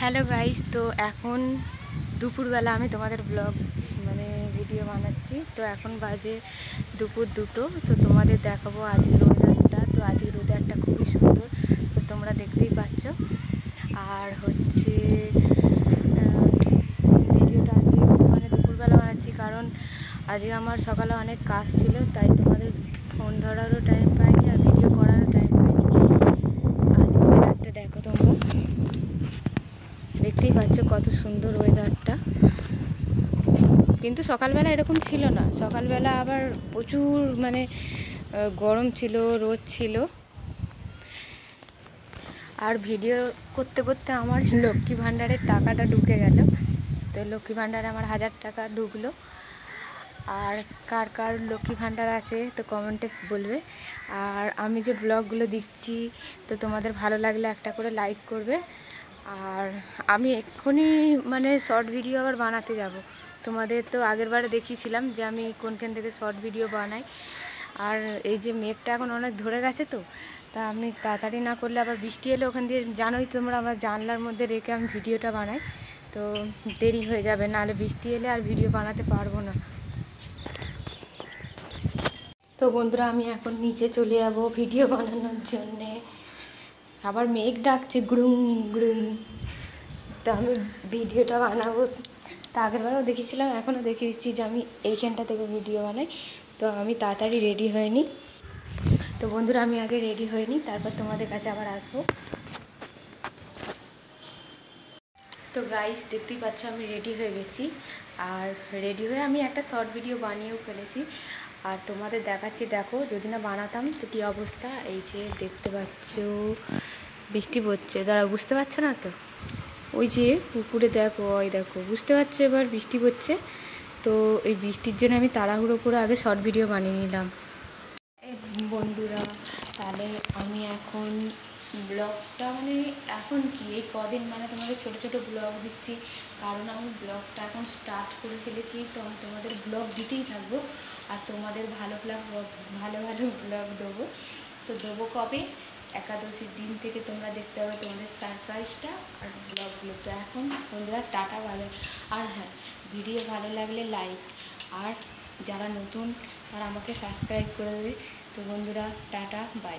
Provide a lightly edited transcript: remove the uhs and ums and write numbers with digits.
Hello guys, তো এখন দুপুরবেলা আমি তোমাদের ব্লগ ভিডিও বানাচ্ছি। তো এখন বাজে দুপুর 2টো। তো তোমাদের দেখাবো আজকের ওয়েদারটা। তো আজকের ওয়েদারটা খুবই সুন্দর, তো তোমরা দেখতেই পাচ্ছ। আর হচ্ছে ভিডিওটা আজকে দুপুরবেলা বানাচ্ছি, কারণ আজকে আমার সকালে অনেক কাজ ছিল, তাই তোমাদের ফোন ধরারও টাইম পাইনি আর ভিডিও করারও টাইম পাইনি। আজকে ওয়েদারটা দেখো, তোমরা দেখতেই পাচ্ছ কত সুন্দর ওয়েদারটা। কিন্তু সকালবেলা এরকম ছিল না, সকালবেলা আবার প্রচুর গরম ছিল, রোদ ছিল। আর ভিডিও করতে করতে আমার লক্ষ্মী ভাণ্ডারের টাকাটা ঢুকে গেল। তো লক্ষ্মী ভাণ্ডারে আমার 1000 টাকা ঢুকলো। আর কার কার লক্ষ্মী ভাণ্ডার আছে তো কমেন্টে বলবে। আর আমি যে ব্লগগুলো দিচ্ছি, তো তোমাদের ভালো লাগলে একটা করে লাইক করবে। আর আমি এক্ষুনি শর্ট ভিডিও আবার বানাতে যাব। তোমাদের তো আগেরবারে দেখিয়েছিলাম যে আমি কোনখান থেকে শর্ট ভিডিও বানাই। আর এই যে মেঘটা এখন অনেক ধরে গেছে, তো তা আমি তাড়াতাড়ি না করলে আবার বৃষ্টি এলে ওখান দিয়ে জানোই তোমরা, আমার জানলার মধ্যে রেখে আমি ভিডিওটা বানাই, তো দেরি হয়ে যাবে, নাহলে বৃষ্টি এলে আর ভিডিও বানাতে পারবো না। তো বন্ধুরা, আমি এখন নিচে চলে যাব ভিডিও বানানোর জন্যে। আবার মেঘ ডাকছে গুড়ুম গুড়ুম, তো আমি ভিডিওটা বানাবো। তা আগেরবারও দেখিয়েছিলাম, এখনও দেখিয়ে দিচ্ছি যে আমি এইখানটা থেকে ভিডিও বানাই। তো আমি তাড়াতাড়ি রেডি হয়ে নিই। তো বন্ধুরা, আমি আগে রেডি হয়ে নিই, তারপর তোমাদের কাছে আবার আসবো। তো গাইস, দেখতেই পাচ্ছ আমি রেডি হয়ে গেছি। আর রেডি হয়ে আমি একটা শর্ট ভিডিও বানিয়েও ফেলেছি, আর তোমাদের দেখাচ্ছি। দেখো, যদি না বানাতাম তো কী অবস্থা। এই যে দেখতে পাচ্ছ বৃষ্টি পড়ছে, দাঁড়া, বুঝতে পারছো না তো? ওই যে পুকুরে দেখো, ওই দেখো, বুঝতে পারছো এবার বৃষ্টি পড়ছে। তো এই বৃষ্টির জন্য আমি তাড়াহুড়ো করে আগে শর্ট ভিডিও বানিয়ে নিলাম। বন্ধুরা, তাহলে আমি এখন ব্লগটা এখন কি এই কদিন তোমাদের ছোট ছোট ব্লগ দিচ্ছি, কারণ আমি ব্লগটা এখন স্টার্ট করে ফেলেছি। তো আমি তোমাদের ব্লগ দিতেই থাকবো, আর তোমাদের ভালো ভালো ব্লগ দেবো। তো দেবো কবে? একাদশীর দিন থেকে তোমরা দেখতে পাবে তোমাদের সারপ্রাইজটা আর ব্লগগুলো। তো এখন বন্ধুরা টাটা, ভালো। আর হ্যাঁ, ভিডিও ভালো লাগলে লাইক, আর যারা নতুন তারা আমাকে সাবস্ক্রাইব করে দেবে। তো বন্ধুরা, টাটা, বাই।